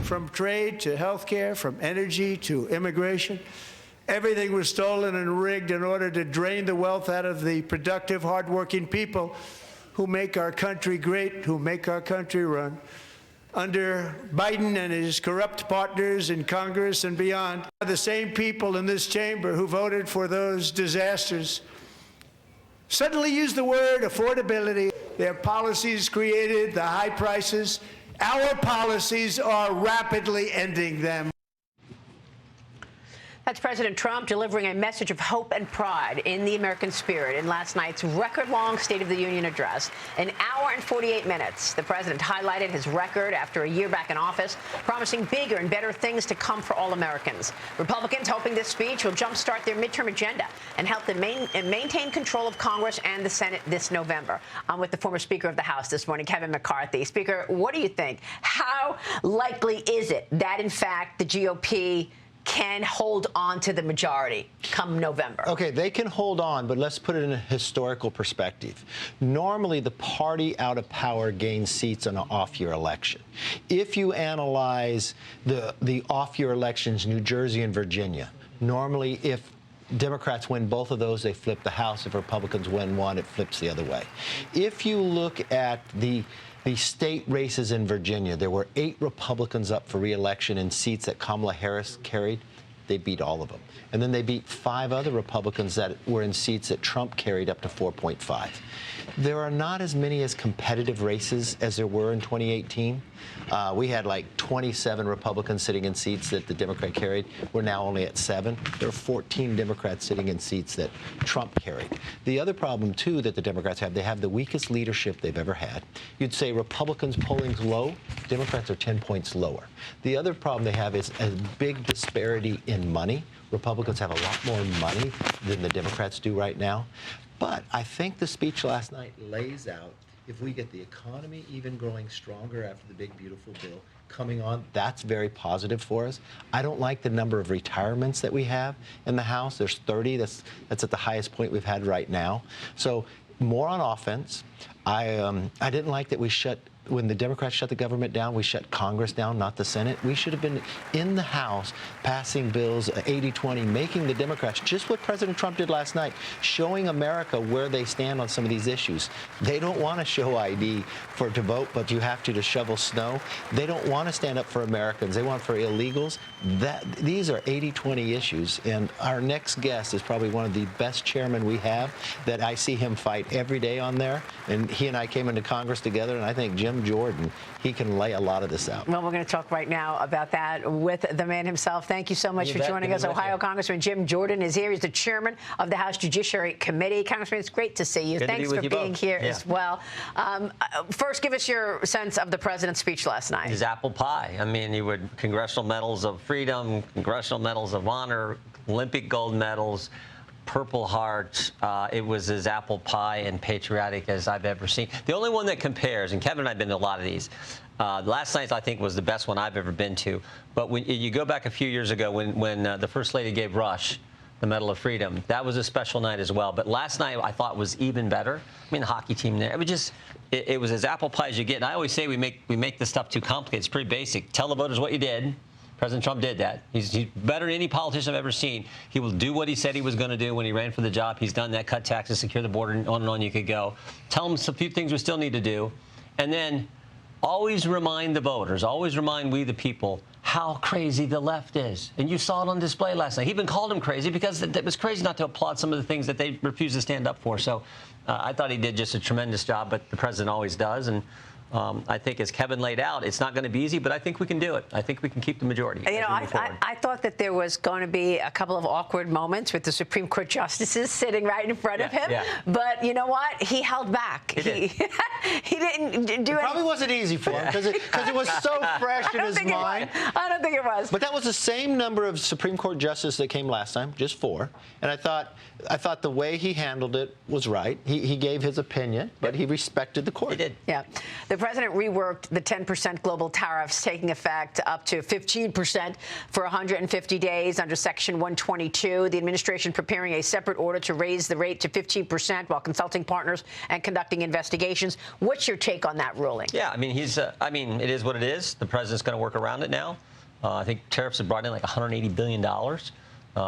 from trade to health care, from energy to immigration. Everything was stolen and rigged in order to drain the wealth out of the productive, hardworking people who make our country great, who make our country run. Under Biden and his corrupt partners in Congress and beyond, the same people in this chamber who voted for those disasters suddenly use the word affordability. Their policies created the high prices. Our policies are rapidly ending them. That's President Trump delivering a message of hope and pride in the American spirit in last night's record-long State of the Union address. An hour and 48 minutes. The president highlighted his record after a year back in office, promising bigger and better things to come for all Americans. Republicans hoping this speech will jumpstart their midterm agenda and help them maintain control of Congress and the Senate this November. I'm with the former Speaker of the House this morning, Kevin McCarthy. Speaker, what do you think? How likely is it that, in fact, the GOP can hold on to the majority come November? Okay, they can hold on, but let's put it in a historical perspective. Normally, the party out of power gains seats on an off-year election. If you analyze the off-year elections, New Jersey and Virginia, normally if Democrats win both of those, they flip the House. If Republicans win one, it flips the other way. If you look at the state races in Virginia, there were 8 Republicans up for re-election in seats that Kamala Harris carried. They beat all of them. And then they beat 5 other Republicans that were in seats that Trump carried up to 4.5. There are not as many as competitive races as there were in 2018. We had like 27 Republicans sitting in seats that the Democrat carried. We're now only at 7. There are 14 Democrats sitting in seats that Trump carried. The other problem, too, that the Democrats have, they have the weakest leadership they've ever had. You'd say Republicans polling low, Democrats are 10 points lower. The other problem they have is a big disparity in money. Republicans have a lot more money than the Democrats do right now. But I think the speech last night lays out, if we get the economy even growing stronger after the big, beautiful bill coming on, that's very positive for us. I don't like the number of retirements that we have in the House. There's 30. That's at the highest point we've had right now. So more on offense. I didn't like that we when the Democrats shut the government down, we shut Congress down, not the Senate. We should have been in the House passing bills 80-20, making the Democrats, just what President Trump did last night, showing America where they stand on some of these issues. They don't want to show ID to vote, but you have to shovel snow. They don't want to stand up for Americans. They want for illegals. These are 80-20 issues, and our next guest is probably one of the best chairmen we have, that I see him fight every day on there. And he and I came into Congress together, and I think Jim Jordan, he can lay a lot of this out. Well, we're going to talk right now about that with the man himself. Thank you so much for joining us. Ohio Congressman Jim Jordan is here. He's the chairman of the House Judiciary Committee. Congressman, it's great to see you. Thanks for being here as well. First, give us your sense of the president's speech last night. His apple pie. I mean, he would Congressional Medals of Freedom, Congressional Medals of Honor, Olympic gold medals, Purple Heart. It was as apple pie and patriotic as I've ever seen. The only one that compares, and Kevin and I have been to a lot of these, last night's I think was the best one I've ever been to. But when you go back a few years ago when the First Lady gave Rush the Medal of Freedom, that was a special night as well. But last night I thought was even better. I mean, the hockey team there, it was as apple pie as you get. And I always say we make this stuff too complicated. It's pretty basic. Tell the voters what you did. President Trump did that. He's better than any politician I've ever seen. He will do what he said he was going to do when he ran for the job. He's done that, cut taxes, secure the border, and on you could go. Tell him a few things we still need to do. And then always remind the voters, always remind we the people how crazy the left is. And you saw it on display last night. He even called him crazy because it was crazy not to applaud some of the things that they refuse to stand up for. So I thought he did just a tremendous job, but the president always does. And I think, as Kevin laid out, it's not going to be easy, but I think we can do it. I think we can keep the majority. You know, I thought that there was going to be a couple of awkward moments with the Supreme Court justices sitting right in front of him. Yeah. But you know what? He held back. He didn't do it. It probably wasn't easy for him because it was so fresh in his mind. I don't think it was. But that was the same number of Supreme Court justices that came last time, just 4. And I thought the way he handled it was right. He gave his opinion, but he respected the court. He did. Yeah. The president reworked the 10% global tariffs, taking effect up to 15% for 150 days under Section 122. The administration preparing a separate order to raise the rate to 15% while consulting partners and conducting investigations. What's your take on that ruling? Yeah, I mean, it is what it is. The president's going to work around it now. I think tariffs have brought in like $180 billion.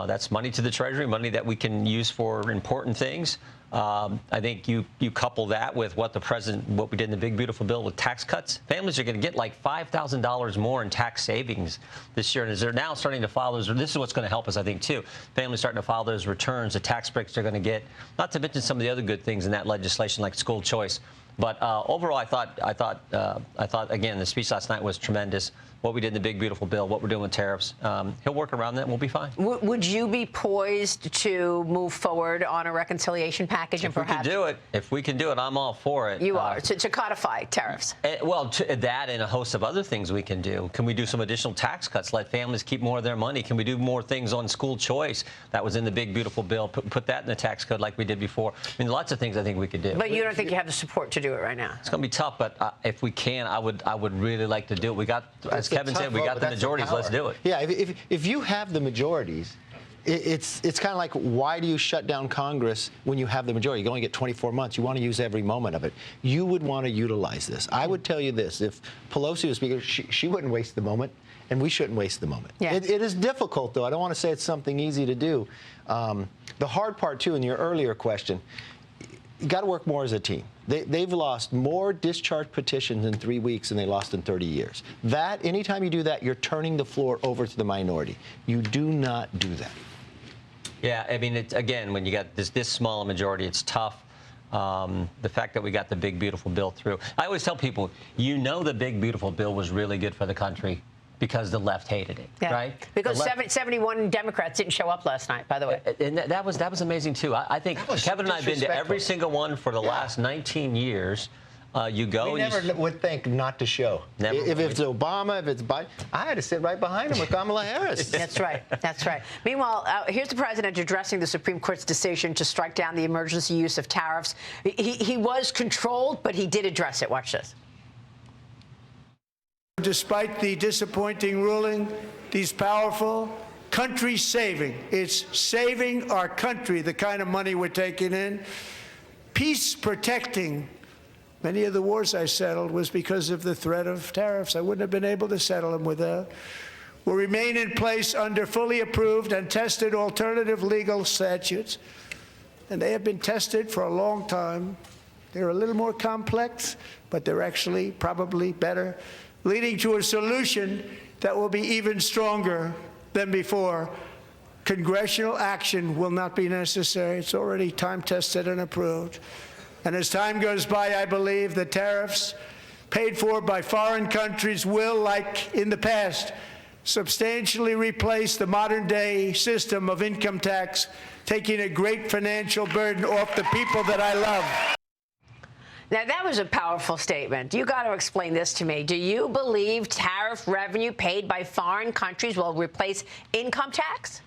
That's money to the Treasury, money that we can use for important things. I think you couple that with what we did in the big, beautiful bill with tax cuts. Families are going to get like $5,000 more in tax savings this year. And as they're now starting to file those, this is what's going to help us, I think, too. Families starting to file those returns, the tax breaks they're going to get, not to mention some of the other good things in that legislation like school choice. But overall, I thought again, the speech last night was tremendous. What we did in the big, beautiful bill, what we're doing with tariffs, he'll work around that and we'll be fine. Would you be poised to move forward on a reconciliation package? If we can do it, I'm all for it. You are, to codify tariffs? Well, that and a host of other things we can do. Can we do some additional tax cuts, let families keep more of their money? Can we do more things on school choice? That was in the big, beautiful bill. Put that in the tax code like we did before. I mean, lots of things I think we could do. But you don't think you have the support to do it right now? It's going to be tough, but if we can, I would really like to do it. We got, as Kevin said, we got the majorities. Let's do it. Yeah, if you have the majorities, it's kind of like, why do you shut down Congress when you have the majority? You only get 24 months. You want to use every moment of it. You would want to utilize this. I would tell you this. If Pelosi was Speaker, she wouldn't waste the moment, and we shouldn't waste the moment. Yeah. It is difficult, though. I don't want to say it's something easy to do. The hard part, too, in your earlier question, you got to work more as a team. They've lost more discharge petitions in 3 weeks than they lost in 30 years. Anytime you do that, you're turning the floor over to the minority. You do not do that. Yeah, I mean, again, when you got this small a majority, it's tough. The fact that we got the big, beautiful bill through. I always tell people, the big, beautiful bill was really good for the country because the left hated it, right? Because 71 Democrats didn't show up last night, by the way. And that was amazing, too. I think Kevin and I have been to every single one for the last 19 years. We never would think not to show. If it's Obama, if it's Biden, I had to sit right behind him with Kamala Harris. That's right. That's right. Meanwhile, here's the president addressing the Supreme Court's decision to strike down the emergency use of tariffs. He was controlled, but he did address it. Watch this. Despite the disappointing ruling, these powerful country-saving, it's saving our country, the kind of money we're taking in, peace-protecting. Many of the wars I settled was because of the threat of tariffs. I wouldn't have been able to settle them without. Will remain in place under fully approved and tested alternative legal statutes. And they have been tested for a long time. They're a little more complex, but they're actually probably better, leading to a solution that will be even stronger than before. Congressional action will not be necessary. It's already time-tested and approved. And as time goes by, I believe the tariffs paid for by foreign countries will, like in the past, substantially replace the modern-day system of income tax, taking a great financial burden off the people that I love. Now, that was a powerful statement. You got to explain this to me. Do you believe tariff revenue paid by foreign countries will replace income tax?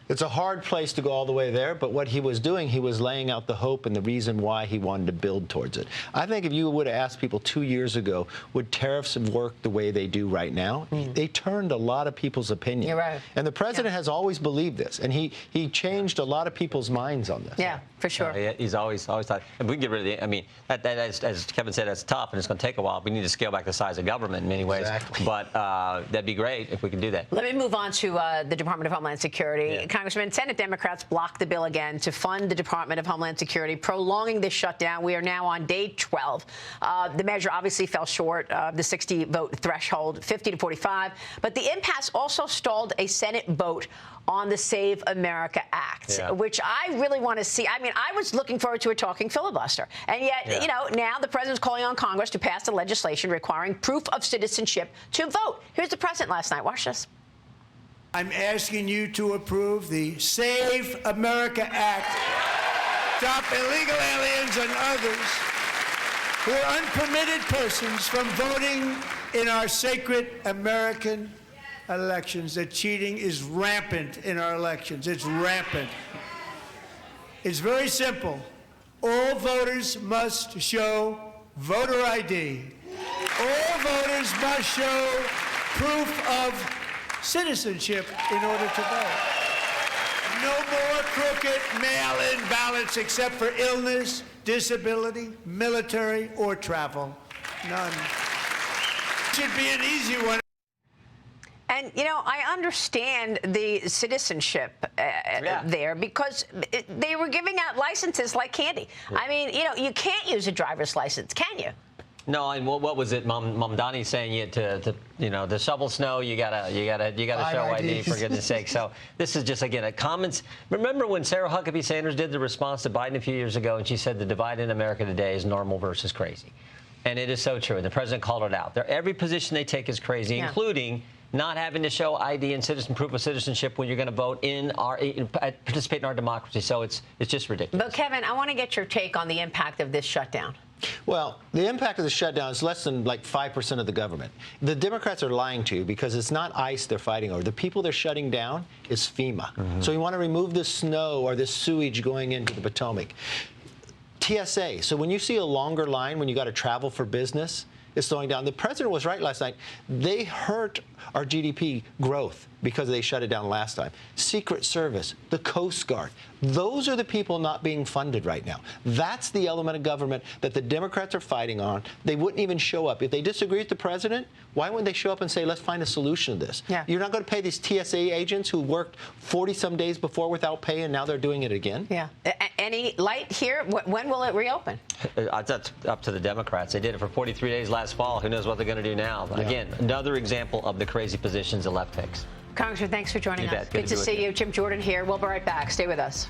It's a hard place to go all the way there, but what he was doing, he was laying out the hope and the reason why he wanted to build towards it. I think if you would have asked people 2 years ago, would tariffs have worked the way they do right now? They turned a lot of people's opinion. You're right. And the president has always believed this, and he changed a lot of people's minds on this. Yeah, for sure. He's always thought, and we can get rid of the, I mean, that as Kevin said, that's tough, and it's going to take a while. We need to scale back the size of government in many ways. Exactly. But that'd be great if we could do that. Let me move on to the Department of Homeland Security. Yeah. Congressman, Senate Democrats blocked the bill again to fund the Department of Homeland Security, prolonging this shutdown. We are now on day 12. The measure obviously fell short of the 60-vote threshold, 50 to 45. But the impasse also stalled a Senate vote on the Save America Act, which I really want to see. I mean, I was looking forward to a talking filibuster. And yet, you know, now the president's calling on Congress to pass the legislation requiring proof of citizenship to vote. Here's the president last night. Watch this. I'm asking you to approve the Save America Act. Stop illegal aliens and others who are unpermitted persons from voting in our sacred American elections. The cheating is rampant in our elections. It's rampant. It's very simple. All voters must show voter ID. All voters must show proof of citizenship in order to vote. No more crooked mail-in ballots except for illness, disability, military, or travel. None. Should be an easy one. And, you know, I understand the citizenship there because they were giving out licenses like candy. Yeah. I mean, you know, you can't use a driver's license, can you? No, and what was it, Mamdani saying to shovel snow, you gotta show ID for goodness sake. So this is just again a comments. Remember when Sarah Huckabee Sanders did the response to Biden a few years ago, and she said the divide in America today is normal versus crazy, and it is so true. And the president called it out. Every position they take is crazy, including not having to show ID and proof of citizenship when you're going to vote participate in our democracy. So it's just ridiculous. But Kevin, I want to get your take on the impact of this shutdown. Well, the impact of the shutdown is less than like 5% of the government. The Democrats are lying to you because it's not ICE they're fighting over. The people they're shutting down is FEMA. So you want to remove the snow or the sewage going into the Potomac. TSA. So when you see a longer line when you got to travel for business, it's slowing down. The president was right last night. They hurt our GDP growth because they shut it down last time. Secret Service, the Coast Guard, those are the people not being funded right now. That's the element of government that the Democrats are fighting on. They wouldn't even show up. If they disagree with the president, why wouldn't they show up and say, let's find a solution to this? Yeah. You're not going to pay these TSA agents who worked 40-some days before without pay, and now they're doing it again? Yeah. Any light here? When will it reopen? That's up to the Democrats. They did it for 43 days last fall. Who knows what they're going to do now? Yeah. Again, another example of the crazy positions the left takes. Congressman, thanks for joining us. Good to see you. Jim Jordan here. We'll be right back. Stay with us.